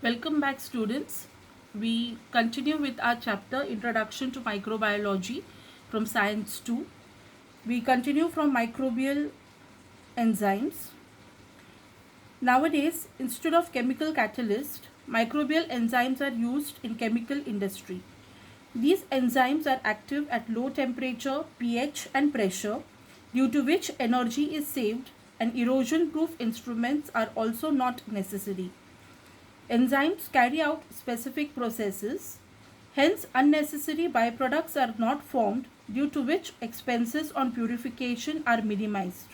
Welcome back, students. We continue with our chapter Introduction to Microbiology from Science 2. We continue from microbial enzymes. Nowadays, instead of chemical catalyst, microbial enzymes are used in chemical industry. These enzymes are active at low temperature, pH and pressure, due to which energy is saved and erosion-proof instruments are also not necessary. Enzymes carry out specific processes, hence unnecessary byproducts are not formed, due to which expenses on purification are minimized.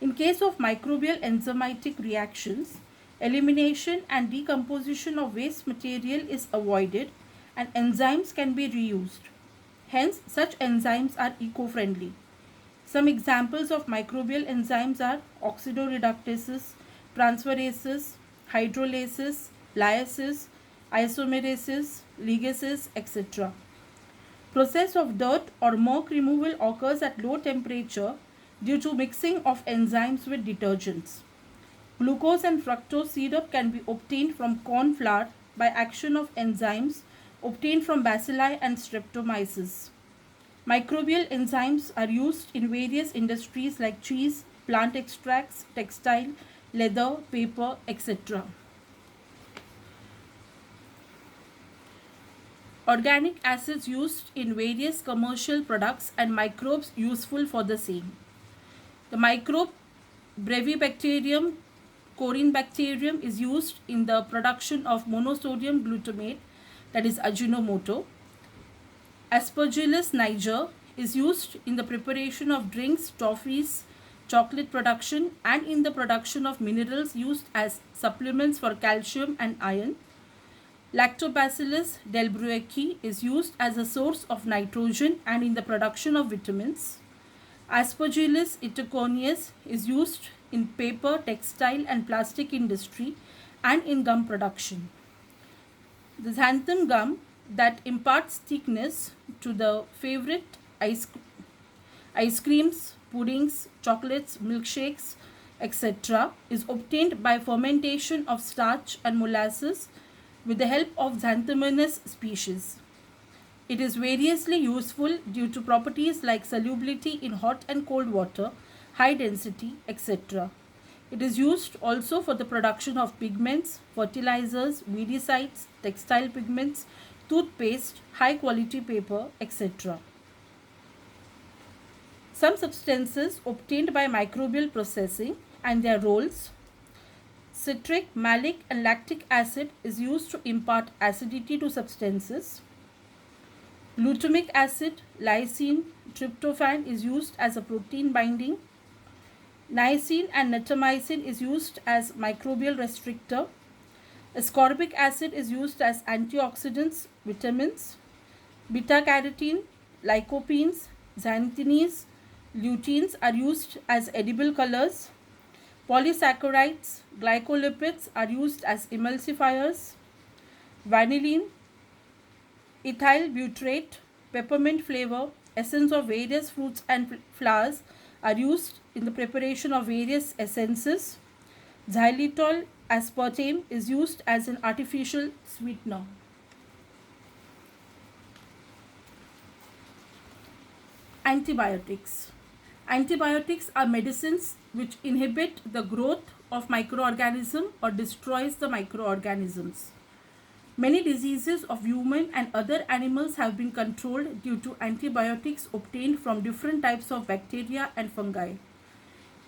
In case of microbial enzymatic reactions, elimination and decomposition of waste material is avoided and enzymes can be reused. Hence, such enzymes are eco-friendly. Some examples of microbial enzymes are oxidoreductases, transferases, hydrolases, lyases, isomerases, ligases, etc. Process of dirt or murk removal occurs at low temperature due to mixing of enzymes with detergents. Glucose and fructose syrup can be obtained from corn flour by action of enzymes obtained from bacilli and streptomyces. Microbial enzymes are used in various industries like cheese, plant extracts, textile, leather, paper, etc. Organic acids used in various commercial products and microbes useful for the same. The microbe Brevibacterium corynebacterium is used in the production of monosodium glutamate, that is Ajinomoto. Aspergillus niger is used in the preparation of drinks, toffees, chocolate production and in the production of minerals used as supplements for calcium and iron. Lactobacillus delbrueckii is used as a source of nitrogen and in the production of vitamins. Aspergillus itaconius is used in paper, textile and plastic industry and in gum production. The xanthan gum that imparts thickness to the favorite ice creams, puddings, chocolates, milkshakes, etc. is obtained by fermentation of starch and molasses with the help of Xanthomonas species. It is variously useful due to properties like solubility in hot and cold water, high density, etc. It is used also for the production of pigments, fertilizers, weedicides, textile pigments, toothpaste, high quality paper, etc. Some substances obtained by microbial processing and their roles. Citric, malic and lactic acid is used to impart acidity to substances. Glutamic acid, lysine, tryptophan is used as a protein binding. Niacin and natamycin is used as microbial restrictor. Ascorbic acid is used as antioxidants, vitamins. Beta-carotene, lycopenes, xanthines, luteins are used as edible colors. Polysaccharides, glycolipids are used as emulsifiers. Vanillin, ethyl butyrate, peppermint flavor, essence of various fruits and flowers are used in the preparation of various essences. Xylitol aspartame is used as an artificial sweetener. Antibiotics. Antibiotics are medicines which inhibit the growth of microorganisms or destroys the microorganisms. Many diseases of human and other animals have been controlled due to antibiotics obtained from different types of bacteria and fungi.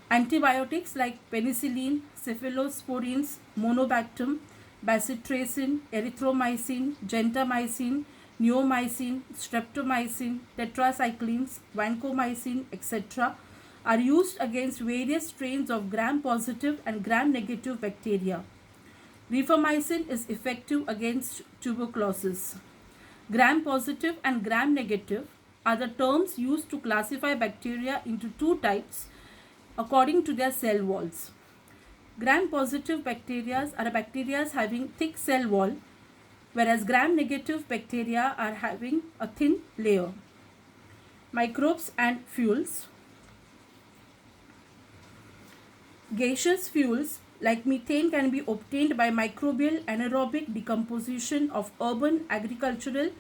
Antibiotics like penicillin, cephalosporins, monobactam, bacitracin, erythromycin, gentamicin, neomycin, streptomycin, tetracyclines, vancomycin, etc. are used against various strains of gram-positive and gram-negative bacteria. Rifamycin is effective against tuberculosis. Gram-positive and gram-negative are the terms used to classify bacteria into two types according to their cell walls. Gram-positive bacteria are bacteria having thick cell wall, whereas gram-negative bacteria are having a thin layer. Microbes and fuels. Gaseous fuels like methane can be obtained by microbial anaerobic decomposition of urban, agricultural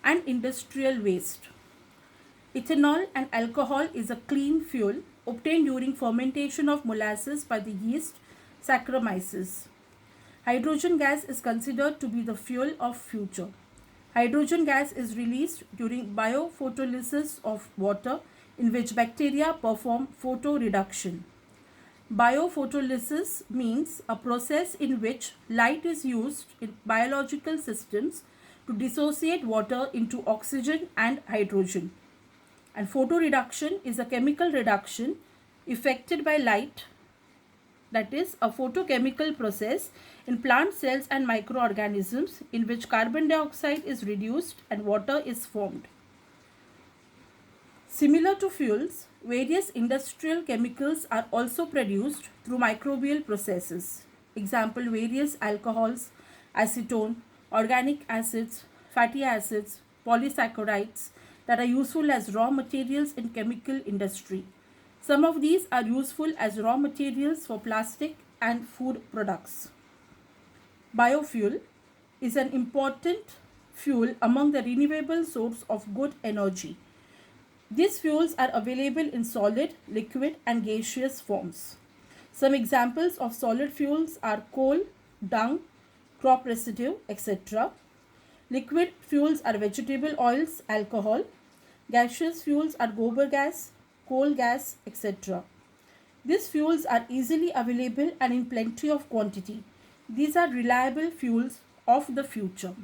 and industrial waste. Ethanol and alcohol is a clean fuel obtained during fermentation of molasses by the yeast Saccharomyces. Hydrogen gas is considered to be the fuel of future. Hydrogen gas is released during biophotolysis of water in which bacteria perform photoreduction. Biophotolysis means a process in which light is used in biological systems to dissociate water into oxygen and hydrogen. And photoreduction is a chemical reduction effected by light, that is a photochemical process in plant cells and microorganisms in which carbon dioxide is reduced and water is formed. Similar to fuels, various industrial chemicals are also produced through microbial processes. Example, various alcohols, acetone, organic acids, fatty acids, polysaccharides that are useful as raw materials in chemical industry. Some of these are useful as raw materials for plastic and food products. Biofuel is an important fuel among the renewable source of good energy. These fuels are available in solid, liquid and gaseous forms. Some examples of solid fuels are coal, dung, crop residue, etc. Liquid fuels are vegetable oils, alcohol. Gaseous fuels are gobar gas, coal gas, etc. These fuels are easily available and in plenty of quantity. These are reliable fuels of the future.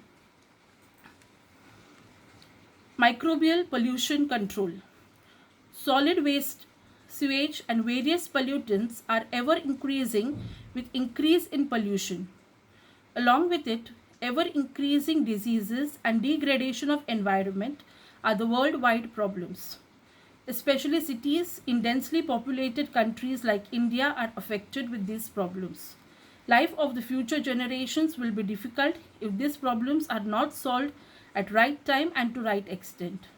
Microbial pollution control. Solid waste, sewage and various pollutants are ever increasing with increase in pollution. Along with it, ever increasing diseases and degradation of environment are the worldwide problems. Especially cities in densely populated countries like India are affected with these problems. Life of the future generations will be difficult if these problems are not solved at right time and to right extent.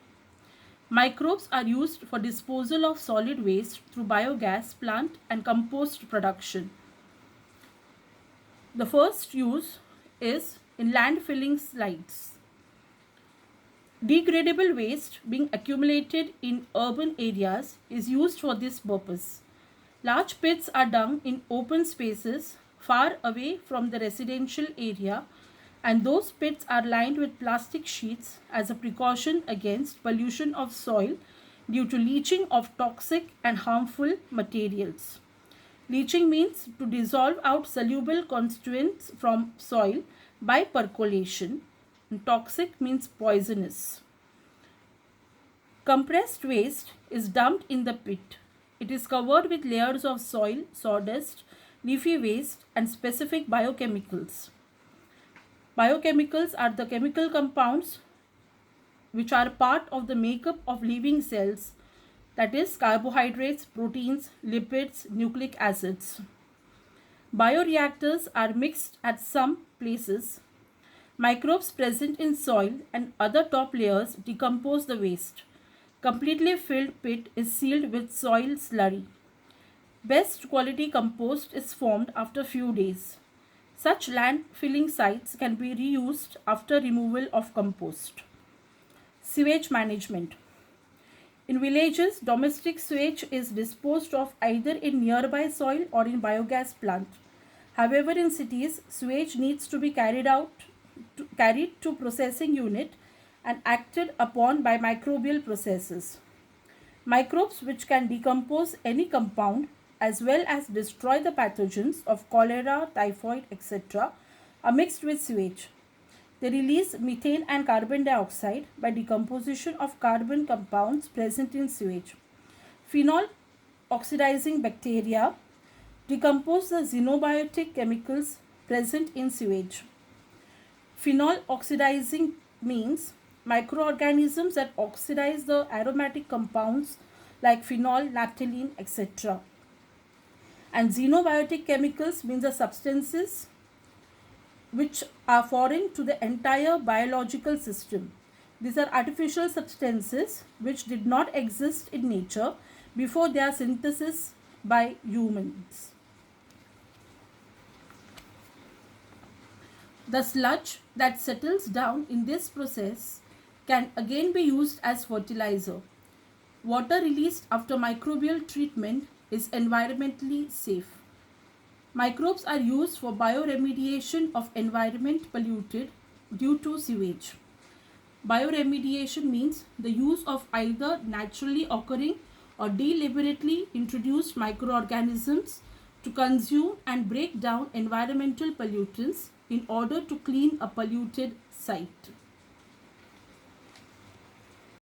Microbes are used for disposal of solid waste through biogas plant and compost production. The first use is in landfilling sites. Degradable waste being accumulated in urban areas is used for this purpose. Large pits are dug in open spaces far away from the residential area, and those pits are lined with plastic sheets as a precaution against pollution of soil due to leaching of toxic and harmful materials. Leaching means to dissolve out soluble constituents from soil by percolation. And toxic means poisonous. Compressed waste is dumped in the pit. It is covered with layers of soil, sawdust, leafy waste and specific biochemicals. Biochemicals are the chemical compounds which are part of the makeup of living cells, that is carbohydrates, proteins, lipids, nucleic acids. Bioreactors are mixed at some places. Microbes present in soil and other top layers decompose the waste. Completely filled pit is sealed with soil slurry. Best quality compost is formed after few days. Such landfilling sites can be reused after removal of compost. Sewage management. In villages, domestic sewage is disposed of either in nearby soil or in biogas plant. However, in cities, sewage needs to be carried to processing unit and acted upon by microbial processes. Microbes which can decompose any compound as well as destroy the pathogens of cholera, typhoid, etc. are mixed with sewage. They release methane and carbon dioxide by decomposition of carbon compounds present in sewage. Phenol oxidizing bacteria decompose the xenobiotic chemicals present in sewage. Phenol oxidizing means microorganisms that oxidize the aromatic compounds like phenol, naphthalene, etc. And xenobiotic chemicals means the substances which are foreign to the entire biological system. These are artificial substances which did not exist in nature before their synthesis by humans. The sludge that settles down in this process can again be used as fertilizer. Water released after microbial treatment is environmentally safe. Microbes are used for bioremediation of environment polluted due to sewage. Bioremediation means the use of either naturally occurring or deliberately introduced microorganisms to consume and break down environmental pollutants in order to clean a polluted site.